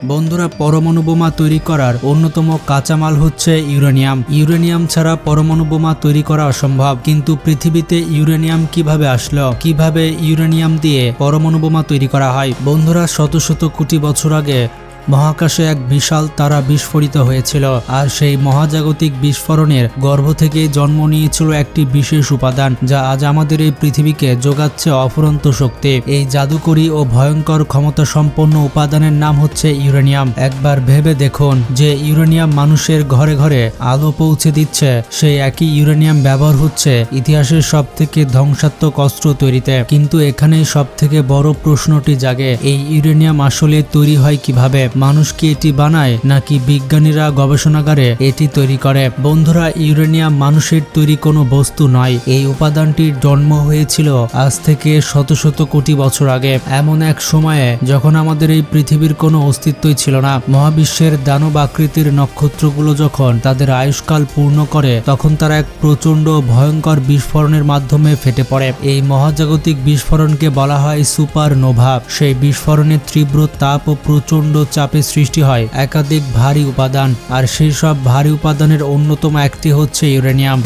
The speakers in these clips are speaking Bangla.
বন্ধুরা, পরমাণু বোমা তৈরি করার অন্যতম কাঁচামাল হচ্ছে ইউরেনিয়াম। ইউরেনিয়াম ছাড়া পরমাণু বোমা তৈরি করা অসম্ভব। কিন্তু পৃথিবীতে ইউরেনিয়াম কিভাবে আসলো, কিভাবে ইউরেনিয়াম দিয়ে পরমাণু বোমা তৈরি করা হয়? বন্ধুরা, শত শত কোটি বছর আগে মহাকাশে এক বিশাল তারা বিস্ফোরিত হয়েছিল, আর সেই মহাজাগতিক বিস্ফোরণের গর্ভ থেকে জন্ম নিয়েছিল একটি বিশেষ উপাদান, যা আজ আমাদের এই পৃথিবীকে যোগাচ্ছে অফুরন্ত শক্তি। এই জাদুকরী ও ভয়ঙ্কর ক্ষমতা সম্পন্ন উপাদানের নাম হচ্ছে ইউরেনিয়াম। একবার ভেবে দেখুন যে ইউরেনিয়াম মানুষের ঘরে ঘরে আলো পৌঁছে দিচ্ছে, সেই একই ইউরেনিয়াম ব্যবহার হচ্ছে ইতিহাসের সব থেকে ধ্বংসাত্মক অস্ত্র তৈরিতে। কিন্তু এখানেই সব থেকে বড় প্রশ্নটি জাগে, এই ইউরেনিয়াম আসলে তৈরি হয় কিভাবে? মানুষ কি এটি বানায়, নাকি বিজ্ঞানীরা গবেষণাগারে এটি তৈরি করে? বন্ধুরা, ইউরেনিয়াম মানুষের তৈরি কোনো বস্তু নয়। এই উপাদানটির জন্ম হয়েছিল আজ থেকে শত শত কোটি বছর আগে, এমন এক সময়ে যখন আমাদের এই পৃথিবীর কোনো অস্তিত্বই ছিল না। মহাবিশ্বের দানব আকৃতির নক্ষত্রগুলো যখন তাদের আয়ুষ্কাল পূর্ণ করে, তখন তারা এক প্রচন্ড ভয়ঙ্কর বিস্ফোরণের মাধ্যমে ফেটে পড়ে। এই মহাজাগতিক বিস্ফোরণকে বলা হয় সুপারনোভা। সেই বিস্ফোরণের তীব্র তাপ ও প্রচন্ড চাপে সৃষ্টি হয় একাধিক ভারী উপাদান, আর সেই সব ভারী উপাদানের অন্যতম একটি হচ্ছে ইউরেনিয়াম।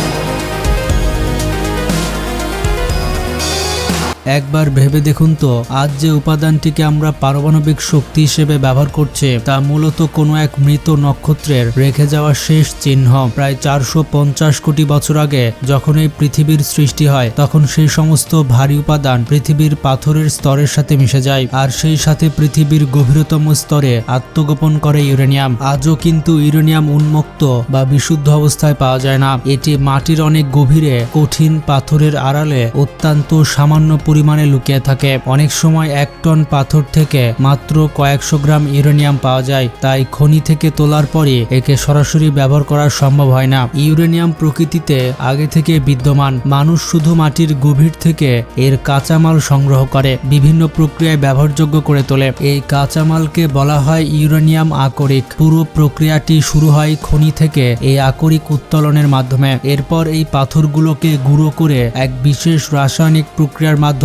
একবার ভেবে দেখুন তো, আজ যে উপাদানটিকে আমরা পারমাণবিক শক্তি হিসেবে ব্যবহার করছি, তা মূলত কোনো এক মৃত নক্ষত্রের রেখে যাওয়া শেষ চিহ্ন। প্রায় 450 কোটি বছর আগে যখন এই পৃথিবীর সৃষ্টি হয়, তখন সেই সমস্ত ভারী উপাদান পৃথিবীর পাথরের স্তরের সাথে মিশে যায়, আর সেই সাথে পৃথিবীর গভীরতম স্তরে আত্মগোপন করে ইউরেনিয়াম। আজও কিন্তু ইউরেনিয়াম উন্মুক্ত বা বিশুদ্ধ অবস্থায় পাওয়া যায় না। এটি মাটির অনেক গভীরে কঠিন পাথরের আড়ালে অত্যন্ত সামান্য পরিমাণে লুকিয়ে থাকে। অনেক সময় 1 টন পাথর থেকে মাত্র কয়েকশো গ্রাম ইউরেনিয়াম পাওয়া যায়, তাই খনি থেকে তোলার পরে একে সরাসরি ব্যবহার করা সম্ভব হয় না। ইউরেনিয়াম প্রকৃতিতে আগে থেকে বিদ্যমান। মানুষ শুধু মাটির গভীর থেকে এর কাঁচামাল সংগ্রহ করে বিভিন্ন প্রক্রিয়ায় ব্যবহারযোগ্য করে তোলে। এই কাঁচামালকে বলা হয় ইউরেনিয়াম আকরিক। পুরো প্রক্রিয়াটি শুরু হয় খনি থেকে এই আকরিক উত্তোলনের মাধ্যমে। এরপর এই পাথরগুলোকে গুঁড়ো করে এক বিশেষ রাসায়নিক প্রক্রিয়ার মাধ্যমে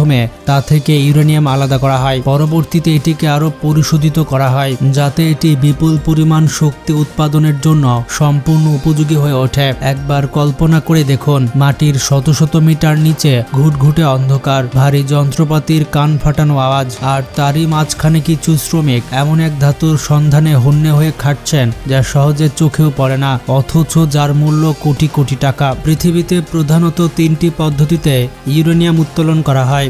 তা থেকে ইউরেনিয়াম আলাদা করা হয়। পরবর্তীতে এটিকে আরো পরিশোধিত করা হয়, যাতে এটি বিপুল পরিমাণ শক্তি উৎপাদনের জন্য সম্পূর্ণ উপযোগী হয়ে ওঠে। একবার কল্পনা করে দেখুন, মাটির শত শত মিটার নিচে ঘুটঘুটে অন্ধকার, ভারী যন্ত্রপাতির কান ফাটানো আওয়াজ, আর তারই মাঝখানে কিছু শ্রমিক এমন এক ধাতুর সন্ধানে হন্যে হয়ে খাটছেন যা সহজে চোখেও পড়ে না, অথচ যার মূল্য কোটি কোটি টাকা। পৃথিবীতে প্রধানত 3টি পদ্ধতিতে ইউরেনিয়াম উত্তোলন করা হয়।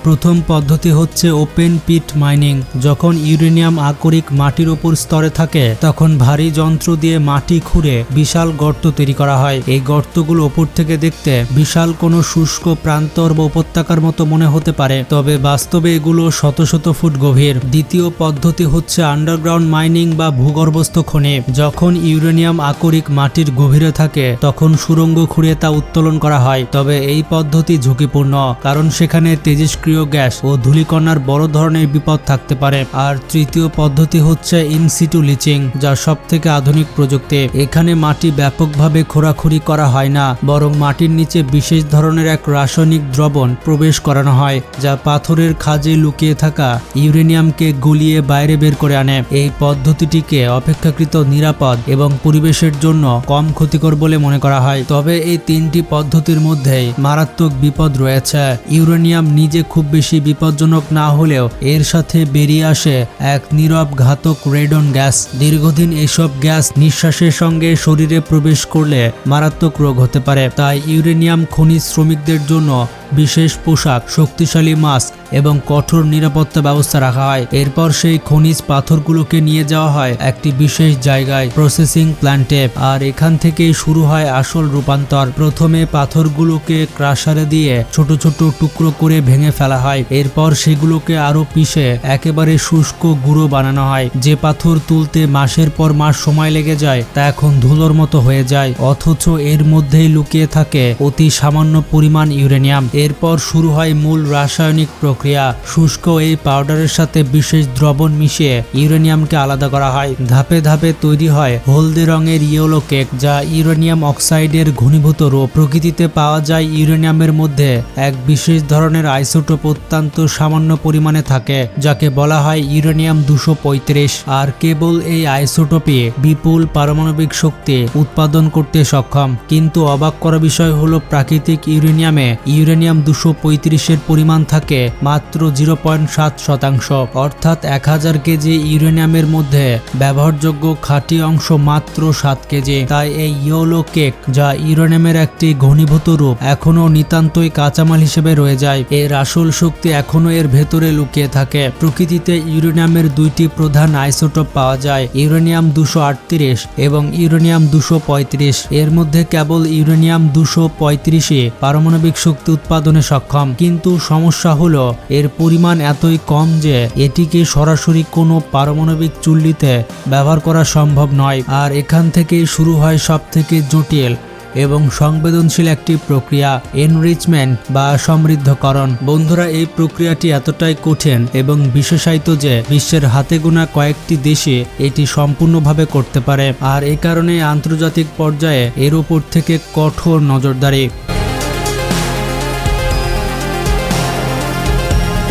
প্রথম পদ্ধতি হচ্ছে ওপেন পিট মাইনিং। যখন ইউরেনিয়াম আকরিক মাটির উপর স্তরে থাকে, তখন ভারী যন্ত্র দিয়ে মাটি খুঁড়ে বিশাল গর্ত তৈরি করা হয়। এই গর্তগুলো ওপর থেকে দেখতে বিশাল কোনো শুষ্ক প্রান্তর বা উপত্যকার মতো মনে হতে পারে, তবে বাস্তবে এগুলো শত শত ফুট গভীর। দ্বিতীয় পদ্ধতি হচ্ছে আন্ডারগ্রাউন্ড মাইনিং বা ভূগর্ভস্থ খনি। যখন ইউরেনিয়াম আকরিক মাটির গভীরে থাকে, তখন সুড়ঙ্গ খুঁড়ে তা উত্তোলন করা হয়। তবে এই পদ্ধতি ঝুঁকিপূর্ণ, কারণ সেখানে তেজস্ক্রিয় গ্যাস ও ধূলিকণার বড় ধরনের বিপদ থাকতে পারে। আর তৃতীয় পদ্ধতি হচ্ছে ইনসিটু লিচিং, যা সব থেকে আধুনিক প্রযুক্তি। এখানে মাটি ব্যাপকভাবে খোঁড়াখুড়ি করা হয় না, বরং মাটির নিচে বিশেষ ধরনের এক রাসায়নিক দ্রবণ প্রবেশ করানো হয়, যা পাথরের খাঁজে লুকিয়ে থাকা ইউরেনিয়ামকে গলিয়ে বাইরে বের করে আনে। এই পদ্ধতিটিকে অপেক্ষাকৃত নিরাপদ এবং পরিবেশের জন্য কম ক্ষতিকর বলে মনে করা হয়। তবে এই 3টি পদ্ধতির মধ্যেই মারাত্মক বিপদ রয়েছে। ইউরেনিয়াম নিজে খুব বেশি বিপজ্জনক না হলেও এর সাথে বেরিয়ে আসে এক নীরব ঘাতক রেডন গ্যাস। দীর্ঘদিন এসব গ্যাস নিঃশ্বাসের সঙ্গে শরীরে প্রবেশ করলে মারাত্মক রোগ হতে পারে। তাই ইউরেনিয়াম খনি শ্রমিকদের জন্য বিশেষ পোশাক, শক্তিশালী মাস্ক এবং কঠোর নিরাপত্তা ব্যবস্থা রাখা হয়। এরপর সেই খনিজ পাথরগুলোকে নিয়ে যাওয়া হয় একটি বিশেষ জায়গায়, প্রসেসিং প্ল্যান্টে, আর এখান থেকেই শুরু হয় আসল রূপান্তর। প্রথমে পাথরগুলোকে ক্রাশারে দিয়ে ছোট ছোট টুকরো করে ভেঙে ফেলা হয়। এরপর সেগুলোকে আরো পিষে একেবারে শুষ্ক গুঁড়ো বানানো হয়। যে পাথর তুলতে মাসের পর মাস সময় লেগে যায়, তা এখন ধুলোর মতো হয়ে যায়, অথচ এর মধ্যেই লুকিয়ে থাকে অতি সামান্য পরিমাণ ইউরেনিয়াম। এরপর শুরু হয় মূল রাসায়নিক প্রক্রিয়া। শুষ্ক এই পাউডারের সাথে বিশেষ দ্রবণ মিশিয়ে ইউরেনিয়ামকে আলাদা করা হয়। ধাপে ধাপে তৈরি হয় হলদে রঙের ইয়েলো কেক, যা ইউরেনিয়াম অক্সাইডের ঘনীভূত রূপ। প্রকৃতিতে পাওয়া যায় ইউরেনিয়ামের মধ্যে এক বিশেষ ধরনের আইসোটোপ অত্যন্ত সামান্য পরিমাণে থাকে, যাকে বলা হয় ইউরেনিয়াম 235। আর কেবল এই আইসোটোপে বিপুল পারমাণবিক শক্তি উৎপাদন করতে সক্ষম। কিন্তু অবাক করা বিষয় হলো প্রাকৃতিক ইউরেনিয়ামে ইউরেনিয়াম 235-এর পরিমাণ থাকে মাত্র 0.7%, অর্থাৎ 1000 কেজি ইউরেনিয়ামের মধ্যে ব্যবহারযোগ্য খাঁটি অংশ মাত্র 7 কেজি। তাই এই ইয়েলো কেক, যা ইউরেনিয়ামের একটি ঘনীভূত রূপ, এখনো নিতান্তই কাঁচামাল হিসেবে রয়ে যায়। এর আসল শক্তি এখনো এর ভেতরে লুকিয়ে থাকে। প্রকৃতিতে ইউরেনিয়ামের দুইটি প্রধান আইসোটোপ পাওয়া যায়, ইউরেনিয়াম 238 এবং ইউরেনিয়াম 235। এর মধ্যে কেবল ইউরেনিয়াম 235-ই পারমাণবিক শক্তি উৎপাদনে সক্ষম। কিন্তু সমস্যা হলো এর পরিমাণ এতই কম যে এটিকে সরাসরি কোনো পারমাণবিক চুল্লিতে ব্যবহার করা সম্ভব নয়। আর এখান থেকেই শুরু হয় সবথেকে জটিল এবং সংবেদনশীল একটি প্রক্রিয়া, এনরিচমেন্ট বা সমৃদ্ধকরণ। বন্ধুরা, এই প্রক্রিয়াটি এতটাই কঠিন এবং বিশেষায়িত যে বিশ্বের হাতে গোনা কয়েকটি দেশে এটি সম্পূর্ণভাবে করতে পারে। আর এই কারণে আন্তর্জাতিক পর্যায়ে এর উপর থেকে কঠোর নজরদারি।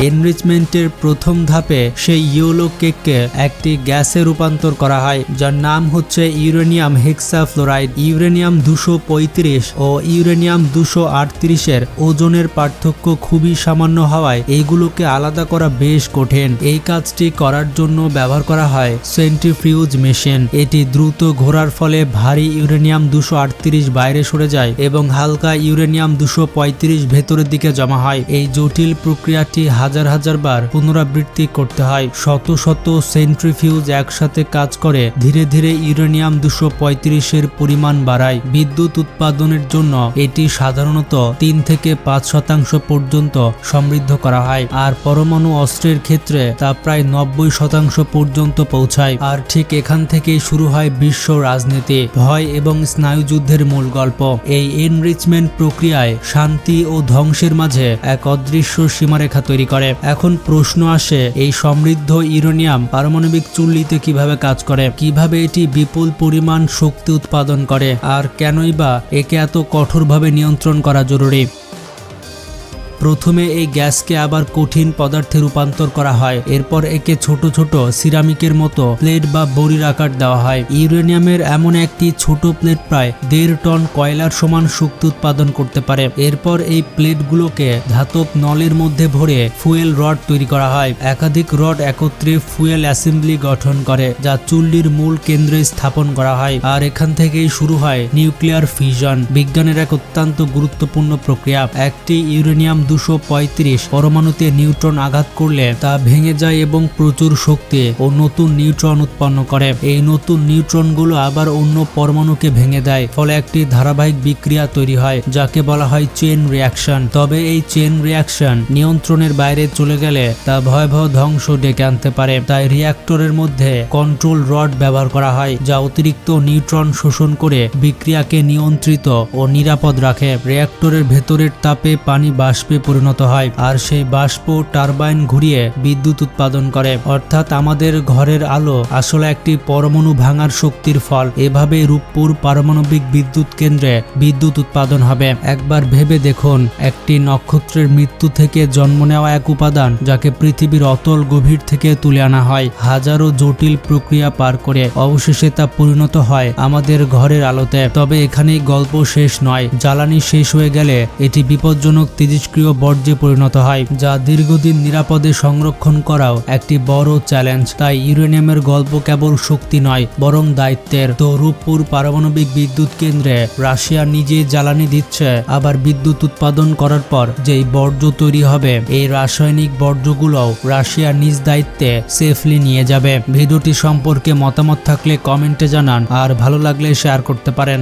এনরিচমেন্টের প্রথম ধাপে সেই ইয়েলো কেককে একটি গ্যাসে রূপান্তর করা হয়, যার নাম হচ্ছে ইউরেনিয়াম হেক্সাফ্লোরাইড। ইউরেনিয়াম 235 ও ইউরেনিয়াম 238-এর ওজনের পার্থক্য খুবই সামান্য হওয়ায় এইগুলোকে আলাদা করা বেশ কঠিন। এই কাজটি করার জন্য ব্যবহার করা হয় সেন্ট্রিফিউজ মেশিন। এটি দ্রুত ঘোরার ফলে ভারী ইউরেনিয়াম 238 বাইরে সরে যায় এবং হালকা ইউরেনিয়াম 235 ভেতরের দিকে জমা হয়। এই জটিল প্রক্রিয়াটি হাজার হাজার বার পুনরাবৃত্তি করতে হয়। শত শত সেন্ট্রিফিউজ একসাথে কাজ করে ধীরে ধীরে ইউরেনিয়াম 235-এর পরিমাণ বাড়ায়। বিদ্যুৎ উৎপাদনের জন্য এটি সাধারণত 3 থেকে 5% পর্যন্ত সমৃদ্ধ করা হয়, আর পরমাণু অস্ত্রের ক্ষেত্রে তা প্রায় 90% পর্যন্ত পৌঁছায়। আর ঠিক এখান থেকেই শুরু হয় বিশ্ব রাজনীতি, ভয় এবং স্নায়ুযুদ্ধের মূল গল্প। এই এনরিচমেন্ট প্রক্রিয়ায় শান্তি ও ধ্বংসের মাঝে এক অদৃশ্য সীমারেখা তৈরি করে। এখন প্রশ্ন আসে, এই সমৃদ্ধ ইউরেনিয়াম পারমাণবিক চুল্লিতে কিভাবে কাজ করে, কিভাবে এটি বিপুল পরিমাণ শক্তি উৎপাদন করে, আর কেনই বা একে এত কঠোরভাবে নিয়ন্ত্রণ করা জরুরি। প্রথমে এই গ্যাসকে আবার কঠিন পদার্থে রূপান্তর করা হয়। এরপর একে ছোট ছোট সিরামিকের মতো প্লেট বা বড়ির আকার দেওয়া হয়। ইউরেনিয়ামের এমন একটি ছোট প্লেট প্রায় 1.5 টন কয়লার সমান শক্তি উৎপাদন করতে পারে। এরপর এই প্লেটগুলোকে ধাতব নলের মধ্যে ভরে ফুয়েল রড তৈরি করা হয়। একাধিক রড একত্রে ফুয়েল অ্যাসেম্বলি গঠন করে, যা চুল্লির মূল কেন্দ্রে স্থাপন করা হয়। আর এখান থেকেই শুরু হয় নিউক্লিয়ার ফিউশন, বিজ্ঞানের এক অত্যন্ত গুরুত্বপূর্ণ প্রক্রিয়া। একটি ইউরেনিয়াম 235 পরমাণুতে নিউট্রন আঘাত করলে তা ভেঙে যায় এবং প্রচুর শক্তি ও নতুন নিউট্রন উৎপন্ন করে। এই নতুন নিউট্রনগুলো আবার অন্য পরমাণুকে ভেঙে দেয়, ফলে একটি ধারাবাহিক বিক্রিয়া তৈরি হয়, যাকে বলা হয় চেইন রিঅ্যাকশন। তবে এই চেইন রিঅ্যাকশন নিয়ন্ত্রণের বাইরে চলে গেলে তা ভয়াবহ ধ্বংস ডেকে আনতে পারে। তাই রিঅ্যাক্টরের মধ্যে কন্ট্রোল রড ব্যবহার করা হয়, যা অতিরিক্ত নিউট্রন শোষণ করে বিক্রিয়াকে নিয়ন্ত্রিত ও নিরাপদ রাখে। রিঅ্যাক্টরের ভেতরের তাপে পানি বাষ্পে পরিণত হয়, আর সেই বাষ্প টারবাইন ঘুরিয়ে বিদ্যুৎ উৎপাদন করে। অর্থাৎ আমাদের ঘরের আলো আসলে একটি পরমাণু ভাঙার শক্তির ফল। এভাবে রূপপুর পারমাণবিক বিদ্যুৎ কেন্দ্রে বিদ্যুৎ উৎপাদন হবে। একবার ভেবে দেখুন, একটি নক্ষত্রের মৃত্যু থেকে জন্ম নেওয়া এক উপাদান, যাকে পৃথিবীর অতল গভীর থেকে তুলে আনা হয় হাজারো জটিল প্রক্রিয়া পার করে, অবশেষে তা পরিণত হয় আমাদের ঘরের আলোতে। তবে এখানেই গল্প শেষ নয়। জ্বালানি শেষ হয়ে গেলে এটি বিপজ্জনক তেজস্ক্রিয় বর্জ্যে পরিণত হয়, যা দীর্ঘদিন নিরাপদে সংরক্ষণ করাও একটি বড় চ্যালেঞ্জ। তাই ইউরেনিয়ামের গল্প কেবল শক্তি নয়, বরং দায়িত্বের। তো রূপপুর পারমাণবিক বিদ্যুৎ কেন্দ্রে রাশিয়া নিজে জ্বালানি দিচ্ছে, আবার বিদ্যুৎ উৎপাদন করার পর যেই বর্জ্য তৈরি হবে, এই রাসায়নিক বর্জ্যগুলোও রাশিয়া নিজ দায়িত্বে সেফলি নিয়ে যাবে। ভিডিওটি সম্পর্কে মতামত থাকলে কমেন্টে জানান, আর ভালো লাগলে শেয়ার করতে পারেন।